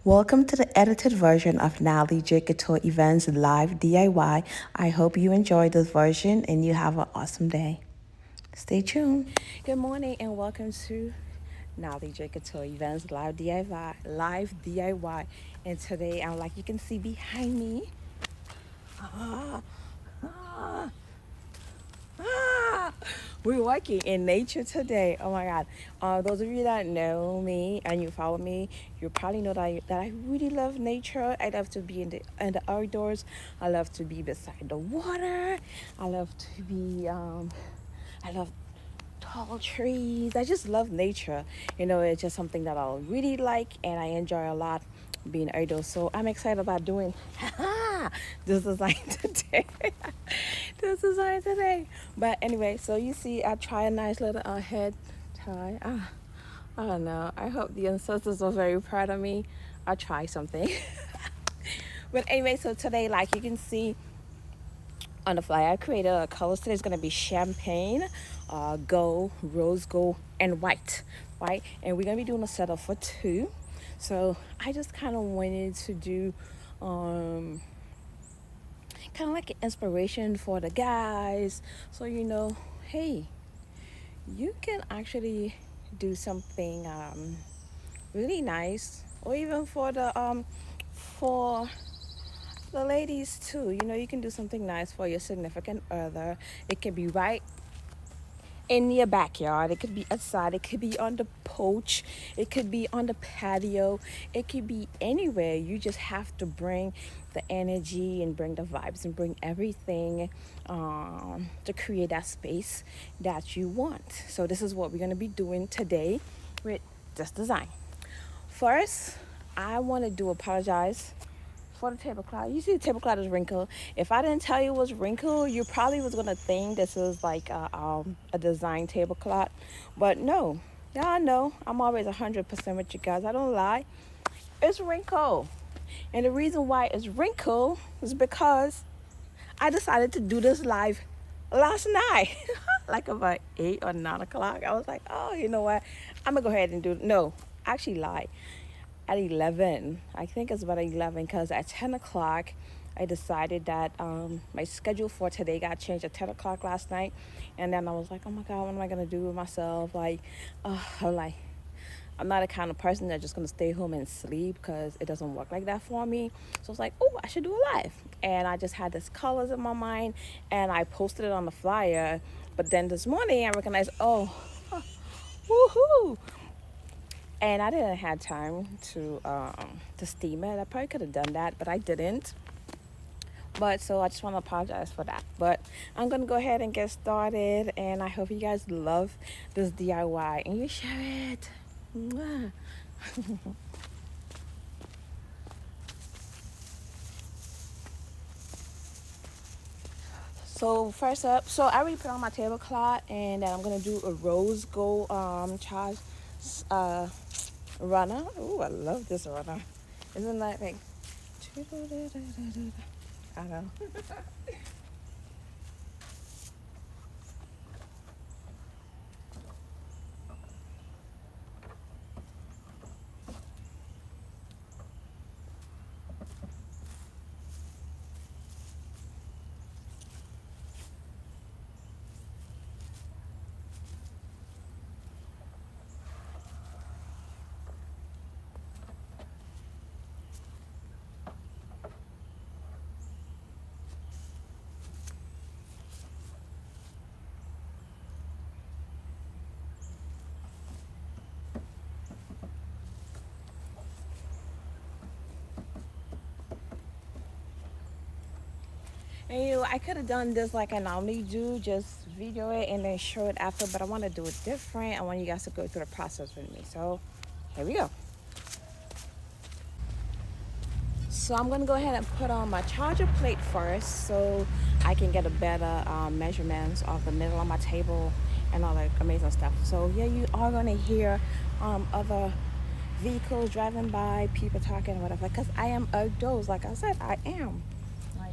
Welcome to the edited version of Natalie Couture Events Live DIY. I hope you enjoy this version and you have an awesome day. Stay tuned. Good morning and welcome to Natalie Couture Events Live DIY. And today, like you can see behind me, ah, ah, ah, we're working in nature today. Oh my God. Those of you that know me and you follow me, you probably know that I really love nature. I love to be in the outdoors. I love to be beside the water. I love to be, I love tall trees. I just love nature. It's just something that I really like and I enjoy a lot being outdoors. So I'm excited about doing this design today. This design today. But anyway, so you see, I try a nice little head tie. I don't know. I hope the ancestors are very proud of me. I try something. But anyway, so today, like you can see on the flyer, I created a colors today. It's gonna be champagne, gold, rose gold, and white, right? And we're gonna be doing a setup for two. So I just kind of wanted to do kind of like an inspiration for the guys. So hey, you can actually do something really nice, or even for the ladies too. You can do something nice for your significant other. It can be right in your backyard, it could be outside, it could be on the porch, it could be on the patio, it could be anywhere. You just have to bring the energy and bring the vibes and bring everything to create that space that you want. So this is what we're going to be doing today with this design. First, I want to apologize for the tablecloth. You see the tablecloth is wrinkled. If I didn't tell you it was wrinkled, you probably was gonna think this is like a design tablecloth. But no, y'all know I'm always 100% with you guys. I don't lie. It's wrinkled. And the reason why it's wrinkled is because I decided to do this live last night. Like about 8 or 9 o'clock. I was like, oh, you know what? I'm gonna go ahead and do it. No, actually lie at 11. I think it's about 11 because at 10 o'clock I decided that my schedule for today got changed at 10 o'clock last night. And then I was like, oh my God, what am I going to do with myself? I'm not the kind of person that's just going to stay home and sleep because it doesn't work like that for me. So I was like, oh, I should do a live. And I just had this colors in my mind and I posted it on the flyer. But then this morning I recognized, oh, woohoo, and I didn't have time to steam it. I probably could have done that, but I didn't. But so I just want to apologize for that. But I'm gonna go ahead and get started, and I hope you guys love this DIY and you share it. Mwah. So first up, so I already put on my tablecloth, and then I'm gonna do a rose gold charge uh runner. Ooh, I love this runner. Isn't that like I know. And I could have done this like I normally do, just video it and then show it after, but I want to do it different. I want you guys to go through the process with me. So here we go. So I'm gonna go ahead and put on my charger plate first so I can get a better measurements of the middle of my table and all that amazing stuff. So yeah, you are gonna hear other vehicles driving by, people talking, whatever, because I am outdoors. Like I said, I am. Like,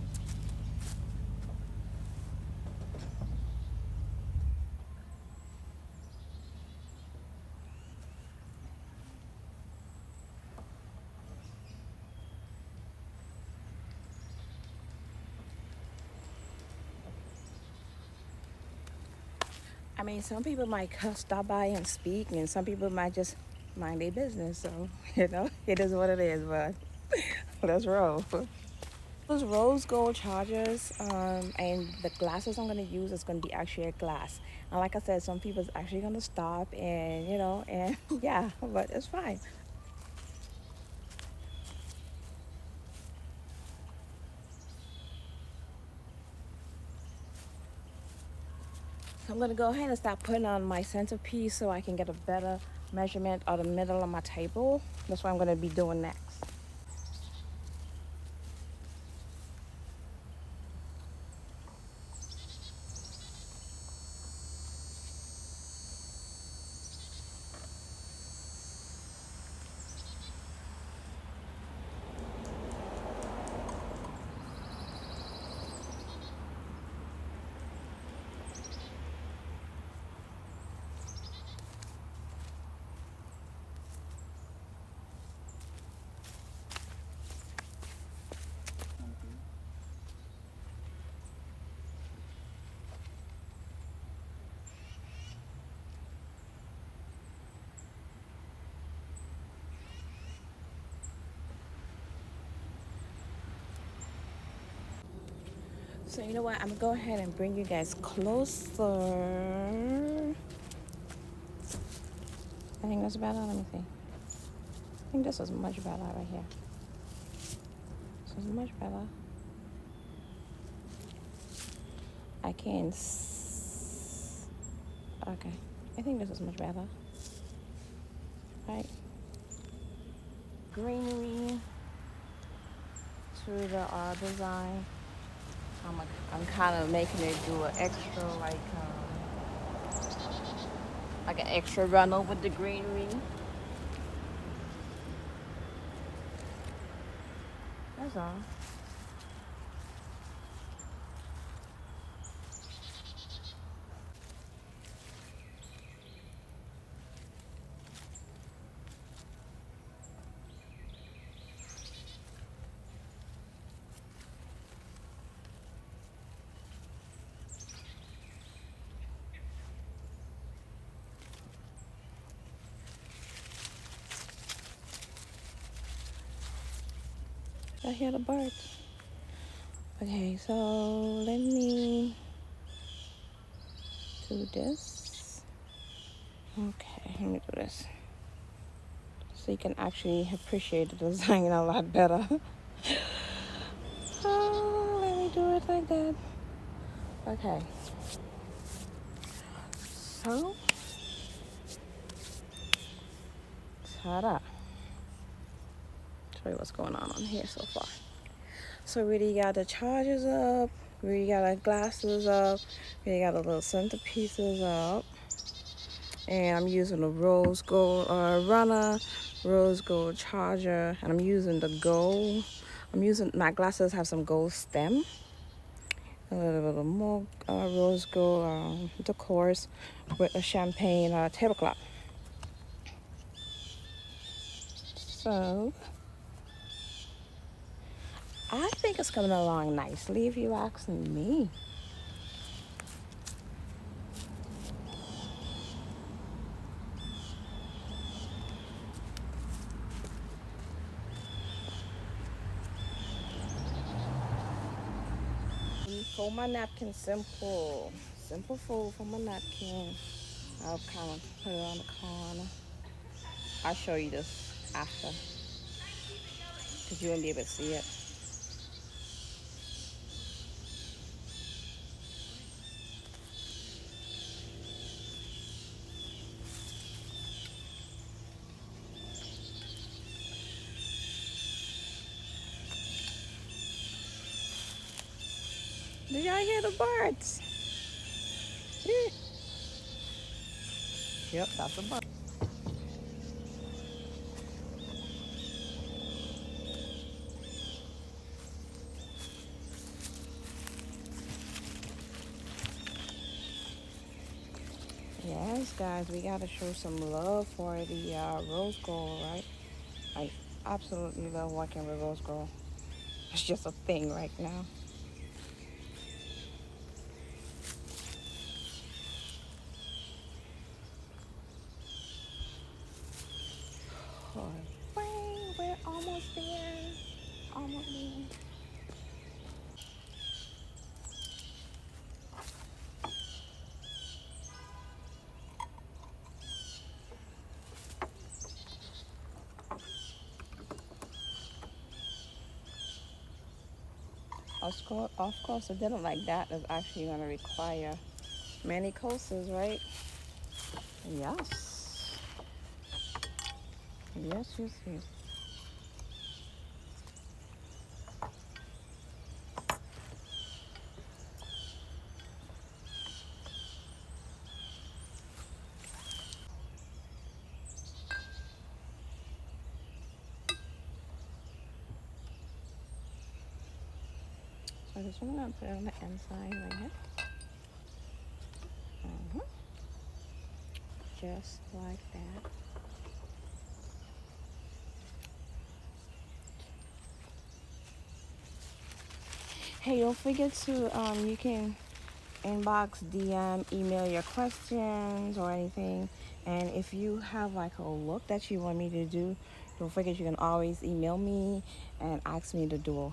I mean, some people might stop by and speak, and some people might just mind their business. So, it is what it is, but let's roll. Those rose gold chargers, and the glasses I'm gonna use is gonna be actually a glass. And like I said, some people's actually gonna stop and and yeah, but it's fine. So I'm gonna go ahead and start putting on my centerpiece so I can get a better measurement of the middle of my table. That's what I'm gonna be doing next. So you know what? I'm gonna go ahead and bring you guys closer. I think that's better. Let me see. I think this is much better right here. This is much better. I can. Okay. I think this is much better. Right. Greenery to the design. I'm kind of making it do an extra like an extra run over the greenery. That's all. I hear the birds. Okay, so let me do this. Okay, let me do this. So you can actually appreciate the design a lot better. Oh, let me do it like that. Okay. So, ta-da. Show you what's going on here so far. So we already got the chargers up. We already got our glasses up. We already got the little centerpieces up. And I'm using the rose gold runner, rose gold charger, and I'm using the gold. My glasses have some gold stem, a little bit more rose gold decors with a champagne tablecloth. So I think it's coming along nicely if you asking me. Fold my napkin simple. Simple fold for my napkin. I'll kind of put it on the corner. I'll show you this after because you won't be able to see it. Did y'all hear the birds? Yeah. Yep, that's a bird. Yes, guys, we gotta show some love for the rose gold, right? I absolutely love working with rose gold. It's just a thing right now. Almost there. Almost there. Of course, a dinner like that is actually going to require many courses, right? Yes. Yes, yes, yes. So this one I'm going to put it on the inside right here. Uh-huh. Just like that. Hey, don't forget to, you can inbox, DM, email your questions or anything. And if you have like a look that you want me to do, don't forget you can always email me and ask me to do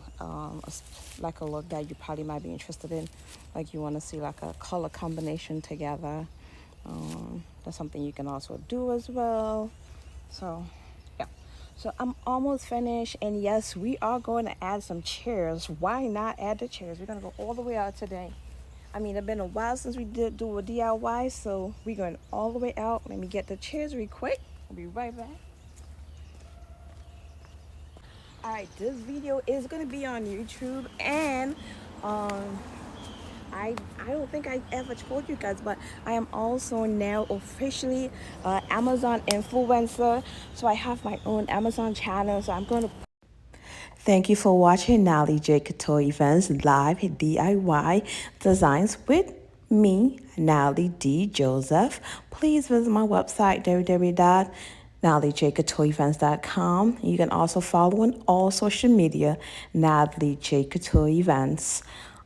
like a look that you probably might be interested in. Like you want to see like a color combination together. That's something you can also do as well. So, yeah. So I'm almost finished, and yes, we are going to add some chairs. Why not add the chairs? We're gonna go all the way out today. I mean, it's been a while since we did do a DIY, so we're going all the way out. Let me get the chairs real quick. I'll be right back. All right, this video is gonna be on YouTube, and um, I don't think I ever told you guys, but I am also now officially Amazon influencer. So I have my own Amazon channel. So I'm going to thank you for watching Natalie J. Couture Events Live DIY Designs with me, Natalie D. Joseph. Please visit my website, www.nataliejcoutureevents.com. You can also follow on all social media, Natalie J. Couture Events.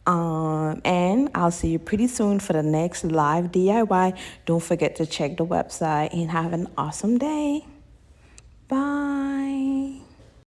And I'll see you pretty soon for the next live DIY. Don't forget to check the website and have an awesome day. Bye.